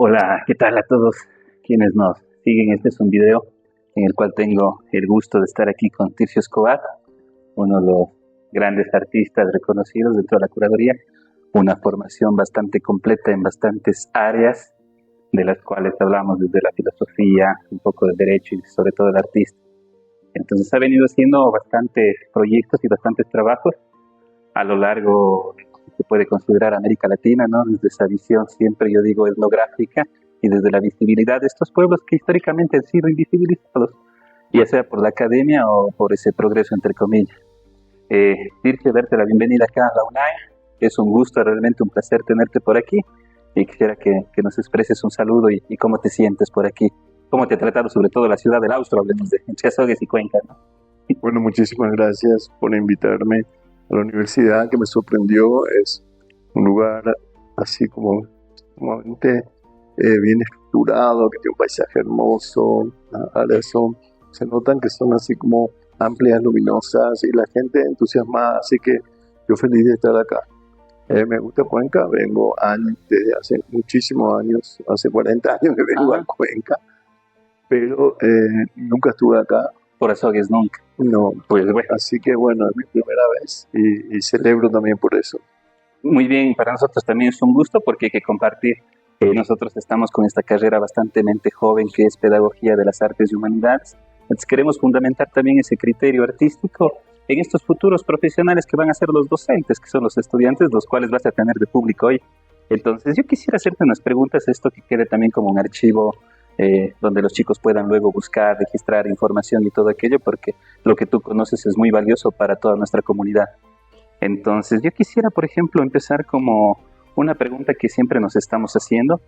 Hola, ¿qué tal a todos quienes nos siguen? Este es un video en el cual tengo el gusto de estar aquí con Tircio Escobar, uno de los grandes artistas reconocidos dentro de la curaduría, una formación bastante completa en bastantes áreas, de las cuales hablamos desde la filosofía, un poco del derecho y sobre todo el artista. Entonces ha venido haciendo bastantes proyectos y bastantes trabajos a lo largo de lo que se puede considerar América Latina, ¿no? Desde esa visión siempre, yo digo, etnográfica y desde la visibilidad de estos pueblos que históricamente han sido invisibilizados, ya sea por la academia o por ese progreso, entre comillas. Dirce, darte la bienvenida acá a la UNAM. Es un gusto, realmente un placer tenerte por aquí y quisiera que nos expreses un saludo y cómo te sientes por aquí. ¿Cómo te ha tratado sobre todo la ciudad del Austro, hablemos de entre Azogues y Cuenca, ¿no? Bueno, muchísimas gracias por invitarme a la universidad, que me sorprendió. Es un lugar así como sumamente bien estructurado, que tiene un paisaje hermoso. Las áreas se notan que son así como amplias, luminosas y la gente entusiasmada, así que yo feliz de estar acá. Me gusta Cuenca, vengo años, desde hace muchísimos años, hace 40 años que vengo a Cuenca, pero nunca estuve acá. Por Azogues nunca. No, Pues bueno, así que bueno, es mi primera vez y celebro también por eso. muy bien, para nosotros también es un gusto porque hay que compartir. Nosotros estamos con esta carrera bastante joven que es Pedagogía de las Artes y Humanidades. Entonces queremos fundamentar también ese criterio artístico en estos futuros profesionales que van a ser los docentes, que son los estudiantes, los cuales vas a tener de público hoy. Entonces yo quisiera hacerte unas preguntas, esto que quede también como un archivo donde los chicos puedan luego buscar, registrar información y todo aquello, porque lo que tú conoces es muy valioso para toda nuestra comunidad. Entonces, yo quisiera, por ejemplo, empezar como una pregunta que siempre nos estamos haciendo.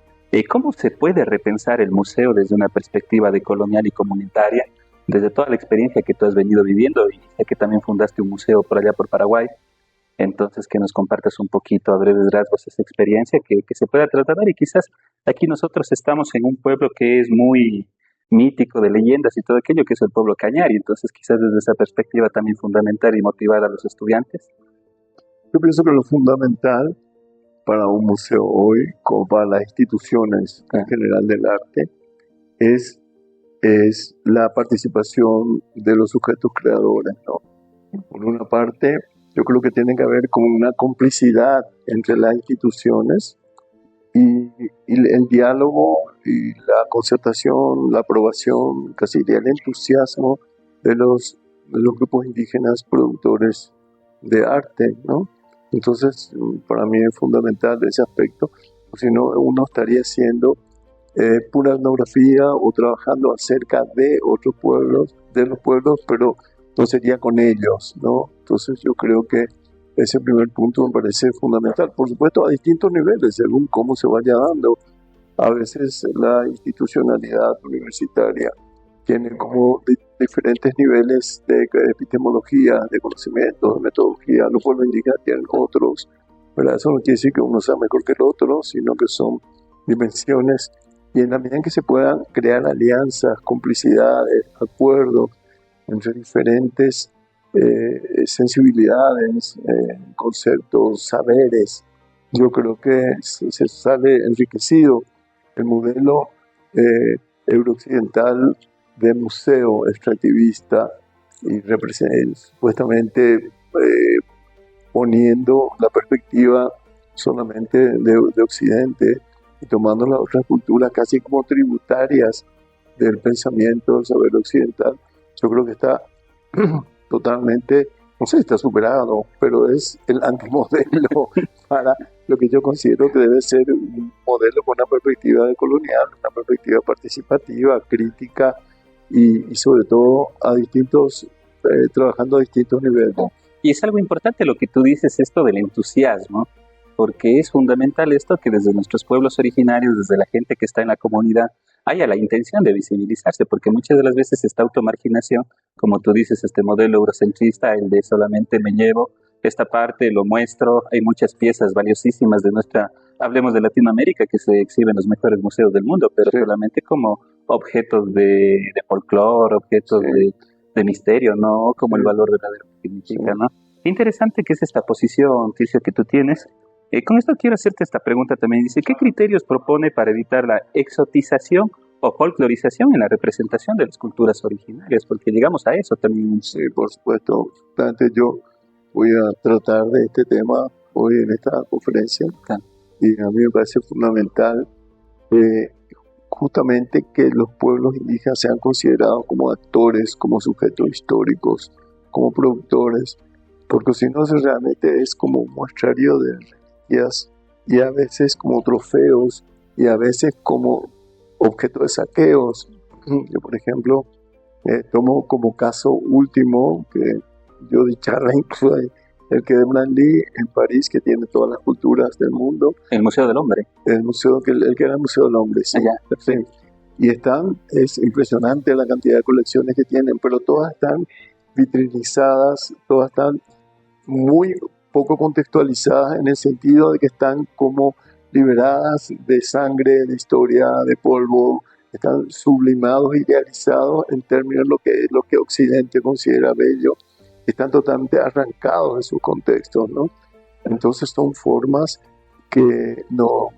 ¿Cómo se puede repensar el museo desde una perspectiva decolonial y comunitaria, desde toda la experiencia que tú has venido viviendo y sé que también fundaste un museo por allá por Paraguay? Entonces, que nos compartas un poquito a breves rasgos esa experiencia que se pueda trasladar y quizás aquí nosotros estamos en un pueblo que es muy mítico de leyendas y todo aquello que es el pueblo Cañari, entonces quizás desde esa perspectiva también fundamental y motivar a los estudiantes. Yo pienso que lo fundamental para un museo hoy, como para las instituciones en general del arte, es, es la participación de los sujetos creadores, ¿no? Por una parte, yo creo que tiene que haber como una complicidad entre las instituciones y el diálogo y la concertación, la aprobación, casi diría el entusiasmo de los grupos indígenas productores de arte, ¿no? Entonces, para mí es fundamental ese aspecto, porque si no, uno estaría haciendo pura etnografía o trabajando acerca de otros pueblos, de los pueblos, pero no sería con ellos, ¿no? Entonces, yo creo que ese primer punto me parece fundamental. Por supuesto, a distintos niveles, según cómo se vaya dando. A veces la institucionalidad universitaria tiene como diferentes niveles de epistemología, de conocimiento, de metodología. Los pueblos indígenas tienen otros, ¿verdad? Eso no quiere decir que uno sea mejor que el otro, sino que son dimensiones. Y en la medida en que se puedan crear alianzas, complicidades, acuerdos entre diferentes sensibilidades, conceptos, saberes, yo creo que se sale enriquecido el modelo eurooccidental de museo extractivista y supuestamente poniendo la perspectiva solamente de Occidente y tomando las otras culturas casi como tributarias del pensamiento, del saber occidental. Yo creo que está totalmente, no sé si está superado, pero es el antimodelo para lo que yo considero que debe ser un modelo con una perspectiva decolonial, una perspectiva participativa, crítica y sobre todo trabajando a distintos niveles. Y es algo importante lo que tú dices, esto del entusiasmo, porque es fundamental esto que desde nuestros pueblos originarios, desde la gente que está en la comunidad, haya la intención de visibilizarse, porque muchas de las veces esta automarginación, como tú dices, este modelo eurocentrista, el de solamente me llevo esta parte, lo muestro, hay muchas piezas valiosísimas de nuestra, hablemos de Latinoamérica, que se exhiben en los mejores museos del mundo, pero sí, solamente como objetos de folclore, objetos sí, de misterio, no como sí, el valor verdadero que significa, sí, ¿no? Interesante que es esta posición, Tircio, que tú tienes. Con esto quiero hacerte esta pregunta también. Dice, ¿qué criterios propone para evitar la exotización o folclorización en la representación de las culturas originarias? Porque llegamos a eso también. Sí, por supuesto. Antes yo voy a tratar de este tema hoy en esta conferencia. Claro. Y a mí me parece fundamental justamente que los pueblos indígenas sean considerados como actores, como sujetos históricos, como productores, porque si no realmente es como un muestrario de reliquias y a veces como trofeos y a veces como objeto de saqueos. Yo, por ejemplo, tomo como caso último que yo di charla incluso el que de Branly en París, que tiene todas las culturas del mundo. El Museo del Hombre. El que era el Museo del Hombre, sí. Allá. Sí. Y es impresionante la cantidad de colecciones que tienen, pero todas están vitrinizadas, todas están muy poco contextualizadas en el sentido de que están como liberadas de sangre, de historia, de polvo, están sublimados, idealizados en términos de lo que Occidente considera bello, están totalmente arrancados de sus contextos, ¿no? Entonces son formas que no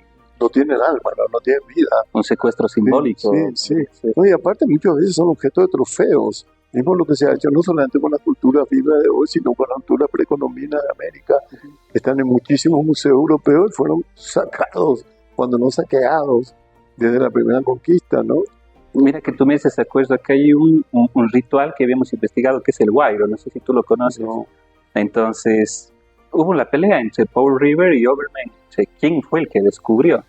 tienen alma, no tienen vida. Un secuestro simbólico. Sí. No, y aparte muchas veces son objetos de trofeos. Mismo lo que se ha hecho no solamente con la cultura viva de hoy, sino con la cultura precolombina de América. Están en muchísimos museos europeos y fueron sacados, cuando no saqueados, desde la primera conquista, ¿no? Mira que tú me haces acuerdo, acá hay un ritual que habíamos investigado que es el Huayro, no sé si tú lo conoces. No. Entonces, hubo la pelea entre Paul River y Oberman, quién fue el que descubrió,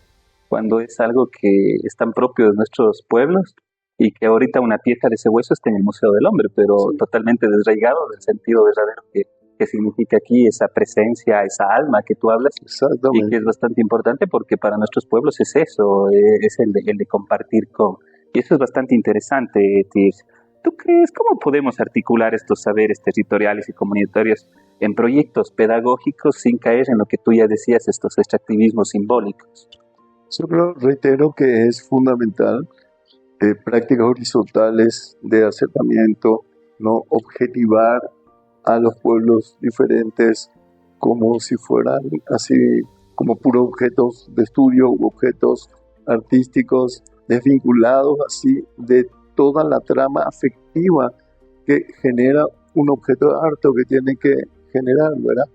cuando es algo que es tan propio de nuestros pueblos y que ahorita una pieza de ese hueso está en el Museo del Hombre, pero sí, totalmente desraigado del sentido verdadero que significa aquí esa presencia, esa alma que tú hablas, y que es bastante importante porque para nuestros pueblos es eso, es el de compartir con. Y eso es bastante interesante, Tirz. ¿Tú crees cómo podemos articular estos saberes territoriales y comunitarios en proyectos pedagógicos sin caer en lo que tú ya decías, estos extractivismos simbólicos? Yo creo, reitero que es fundamental prácticas horizontales de acercamiento, no objetivar a los pueblos diferentes como si fueran así como puros objetos de estudio u objetos artísticos, desvinculados así de toda la trama afectiva que genera un objeto de arte o que tiene que generar, ¿verdad?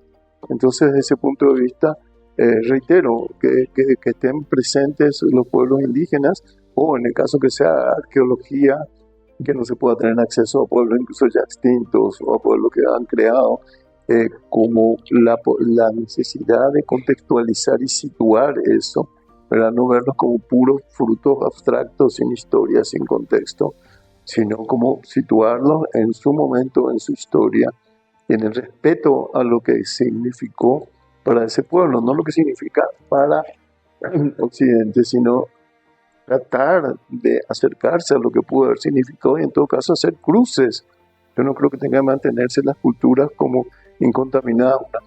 Entonces, desde ese punto de vista, reitero que estén presentes los pueblos indígenas, o en el caso que sea arqueología, que no se pueda tener acceso a pueblos incluso ya extintos o a pueblos que han creado, como la necesidad de contextualizar y situar eso, ¿verdad? No verlos como puros frutos abstractos, sin historia, sin contexto, sino como situarlos en su momento, en su historia, y en el respeto a lo que significó para ese pueblo, no lo que significa para Occidente, sino tratar de acercarse a lo que pudo haber significado y en todo caso hacer cruces. Yo no creo que tengan que mantenerse las culturas como incontaminadas unas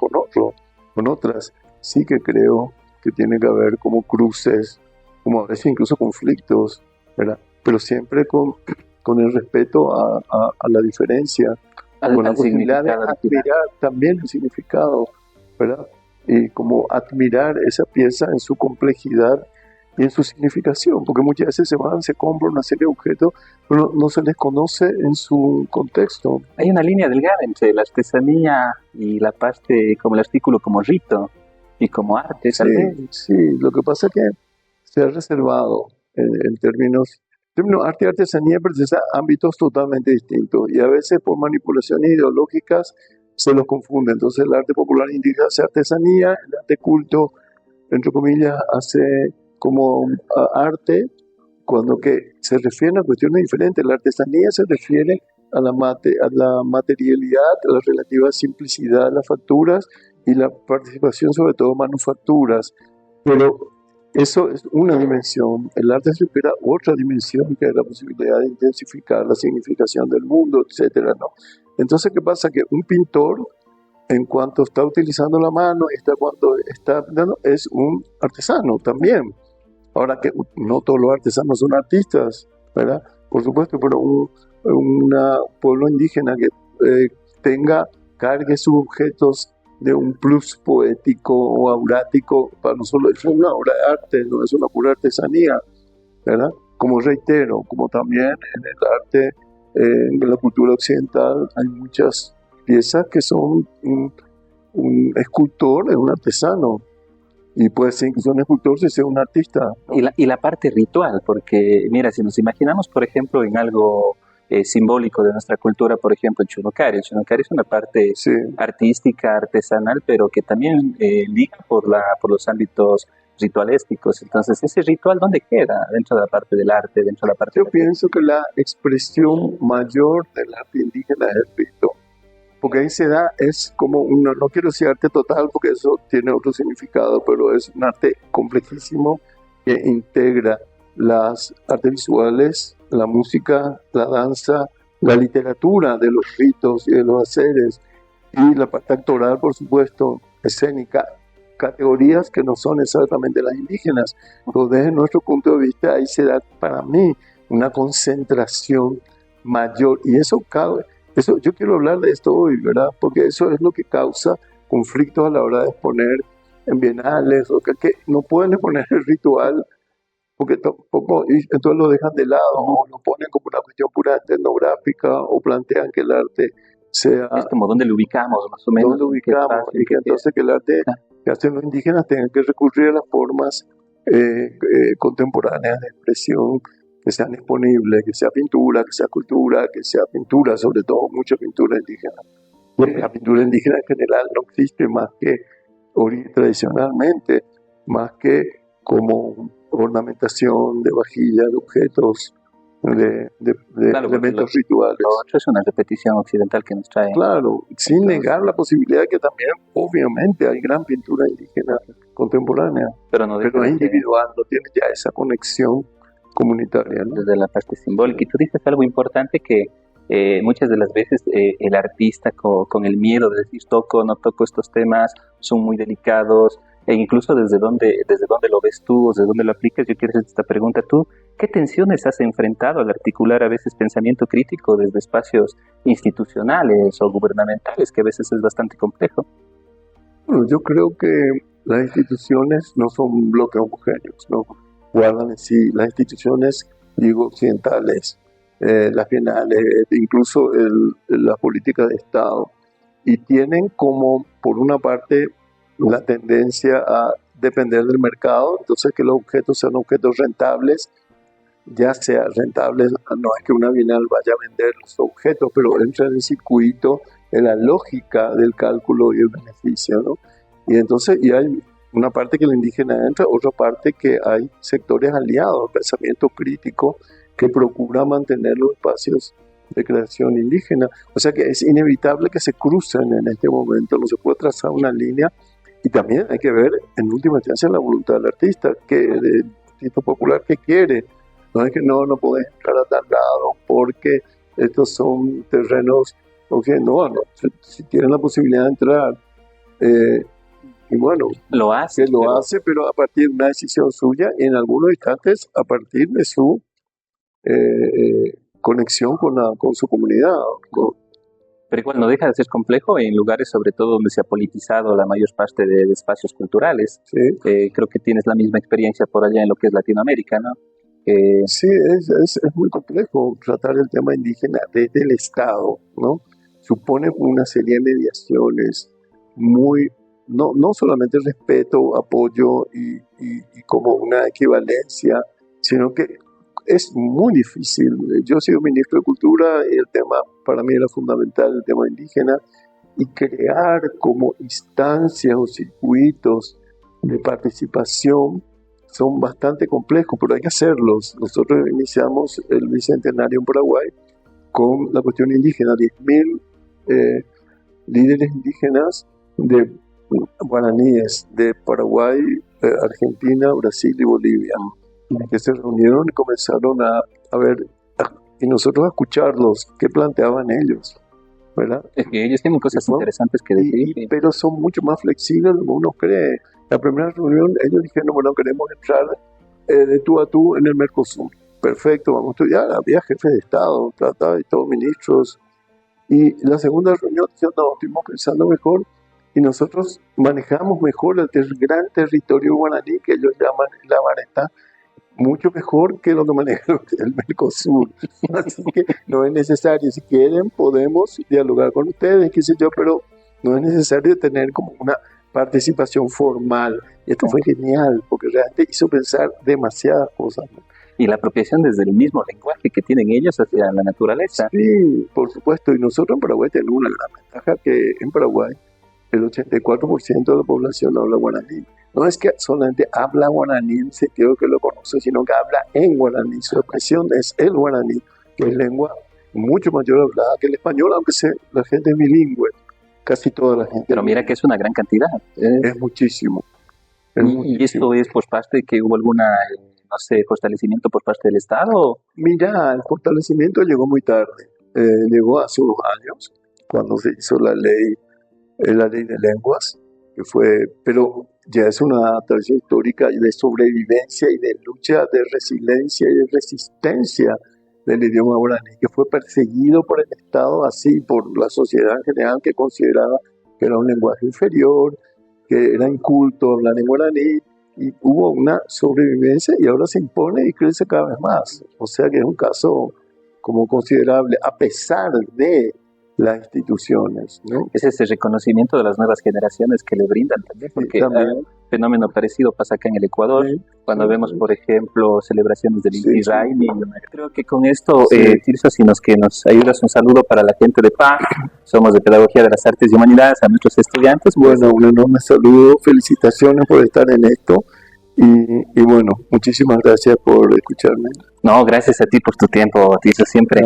con otras. Sí que creo que tiene que haber como cruces, como a veces incluso conflictos, ¿verdad? Pero siempre con el respeto a la diferencia, con la posibilidad de admirar también el significado, ¿verdad? Y como admirar esa pieza en su complejidad y en su significación, porque muchas veces se compran una serie de objetos, pero no se les conoce en su contexto. Hay una línea delgada entre la artesanía y la parte, como el artículo, como rito y como arte, tal vez. Sí, lo que pasa es que se ha reservado en términos arte y artesanía pertenecen a ámbitos totalmente distintos y a veces por manipulaciones ideológicas se los confunde. Entonces el arte popular indígena hace artesanía, el arte culto, entre comillas, hace como arte, cuando que se refiere a cuestiones diferentes. La artesanía se refiere a la materialidad, a la relativa simplicidad de las facturas y la participación sobre todo en manufacturas. Pero eso es una dimensión. El arte se refiere a otra dimensión, que es la posibilidad de intensificar la significación del mundo, etcétera, ¿no? Entonces, ¿qué pasa? Que un pintor, en cuanto está utilizando la mano, es un artesano también. Ahora que no todos los artesanos son artistas, ¿verdad? Por supuesto, pero un pueblo indígena que cargue sus objetos de un plus poético o aurático. Para nosotros es una obra de arte, no es una pura artesanía, ¿verdad? Como reitero, como también en el arte, en la cultura occidental, hay muchas piezas que son un escultor, es un artesano, y puede ser incluso un escultor si es un artista, ¿no? Y la parte ritual, porque mira, si nos imaginamos, por ejemplo, en algo simbólico de nuestra cultura, por ejemplo, el Chunukari es una parte Sí. artística, artesanal, pero que también liga por los ámbitos ritualísticos. Entonces, ¿ese ritual dónde queda? Dentro de la parte del arte, dentro de la parte Yo de la... pienso que la expresión mayor del arte indígena es el rito, porque ahí se da, es como una, no quiero decir arte total porque eso tiene otro significado, pero es un arte complejísimo que integra las artes visuales, la música, la danza, la literatura de los ritos y de los haceres, y la parte actoral, por supuesto, escénica, categorías que no son exactamente las indígenas. Pero desde nuestro punto de vista, ahí se da para mí una concentración mayor, y eso yo quiero hablar de esto hoy, ¿verdad? Porque eso es lo que causa conflictos a la hora de exponer en bienales, o que no pueden exponer el ritual, porque tampoco, y entonces lo dejan de lado, o lo ponen como una cuestión pura etnográfica, o plantean que el arte sea... Es como dónde lo ubicamos, más o menos. ¿Dónde ubicamos? Y que entonces que el arte que hacen los indígenas tengan que recurrir a las formas contemporáneas de expresión que sean disponibles, que sea pintura, que sea cultura, que sea pintura, sobre todo mucha pintura indígena. Porque la pintura indígena en general no existe más que tradicionalmente, más que como ornamentación de vajillas, de objetos, de Claro, elementos rituales. Lo otro es una repetición occidental que nos trae. Claro, sin negar la posibilidad de que también, obviamente, hay gran pintura indígena contemporánea, pero no es individual, no tiene ya esa conexión comunitaria, ¿no? Desde la parte simbólica. Y tú dices algo importante que muchas de las veces el artista con el miedo de decir toco, no toco estos temas, son muy delicados, e incluso desde dónde lo ves tú o desde dónde lo aplicas. Yo quiero hacer esta pregunta: ¿tú qué tensiones has enfrentado al articular a veces pensamiento crítico desde espacios institucionales o gubernamentales, que a veces es bastante complejo? Bueno, yo creo que las instituciones no son bloques homogéneos, ¿no? Guardan en sí las instituciones, digo, occidentales, las bienales, incluso la política de Estado, y tienen como, por una parte, la tendencia a depender del mercado, entonces que los objetos sean objetos rentables, ya sea rentables, no es que una bienal vaya a vender los objetos, pero entra en el circuito, en la lógica del cálculo y el beneficio, ¿no? Y entonces, y hay una parte que el indígena entra, otra parte que hay sectores aliados, pensamiento crítico, que procura mantener los espacios de creación indígena. O sea que es inevitable que se crucen en este momento, no se puede trazar una línea, y también hay que ver, en última instancia, la voluntad del artista, del artista popular que quiere. No es que no podés entrar a tal lado porque estos son terrenos, no, si tienen la posibilidad de entrar, y bueno, lo hace, hace, pero a partir de una decisión suya, y en algunos instantes a partir de su conexión con su comunidad. Pero igual no deja de ser complejo en lugares sobre todo donde se ha politizado la mayor parte de espacios culturales. Sí. Creo que tienes la misma experiencia por allá en lo que es Latinoamérica, ¿no? Sí, es muy complejo tratar el tema indígena desde el Estado, ¿no? Supone una serie de mediaciones no solamente respeto, apoyo y como una equivalencia, sino que es muy difícil. Yo he sido ministro de Cultura y el tema para mí era fundamental, el tema indígena, y crear como instancias o circuitos de participación son bastante complejos, pero hay que hacerlos. Nosotros iniciamos el Bicentenario en Paraguay con la cuestión indígena, 10.000 líderes indígenas de guaraníes de Paraguay, Argentina, Brasil y Bolivia, que se reunieron y comenzaron a ver, y nosotros a escucharlos, qué planteaban ellos, ¿verdad? Es que ellos tienen cosas interesantes que decir. Pero son mucho más flexibles de lo que uno cree. La primera reunión ellos dijeron, bueno, queremos entrar de tú a tú en el Mercosur. Perfecto, vamos a estudiar. Había jefes de Estado, tratados y todos ministros. Y la segunda reunión dijeron, no, estuvimos pensando mejor, y nosotros manejamos mejor el gran territorio guaraní, que ellos llaman la vareta, mucho mejor que lo que maneja el Mercosur. Así que no es necesario, si quieren podemos dialogar con ustedes, qué sé yo, pero no es necesario tener como una participación formal. Y esto fue genial, porque realmente hizo pensar demasiadas cosas, ¿no? Y la apropiación desde el mismo lenguaje que tienen ellos hacia la naturaleza. Sí, por supuesto, y nosotros en Paraguay tenemos una gran ventaja, que en Paraguay el 84% de la población habla guaraní. No es que solamente habla guaraní en el sentido que lo conoce, sino que habla en guaraní. Su expresión es el guaraní, que es lengua mucho mayor hablada que el español, aunque la gente es bilingüe, casi toda la gente. Pero mira que es una gran cantidad. Es muchísimo. ¿Y esto es por parte de que hubo alguna, no sé, fortalecimiento por parte del Estado? Mira, el fortalecimiento llegó muy tarde. Llegó hace unos años, cuando se hizo la ley de lenguas, pero ya es una tradición histórica de sobrevivencia y de lucha, de resiliencia y de resistencia del idioma guaraní, que fue perseguido por el Estado, así por la sociedad en general, que consideraba que era un lenguaje inferior, que era inculto hablar en guaraní, y hubo una sobrevivencia y ahora se impone y crece cada vez más. O sea que es un caso como considerable, a pesar de las instituciones, ¿no? Es ese reconocimiento de las nuevas generaciones que le brindan también, porque un fenómeno parecido pasa acá en el Ecuador, cuando vemos, por ejemplo, celebraciones del Inti Raymi. Creo que con esto, Tirso, si nos ayudas, un saludo para la gente de PA, somos de Pedagogía de las Artes y Humanidades, a nuestros estudiantes. Bueno, un enorme saludo, felicitaciones por estar en esto. Y bueno, muchísimas gracias por escucharme. No, gracias a ti por tu tiempo, Tirso, siempre.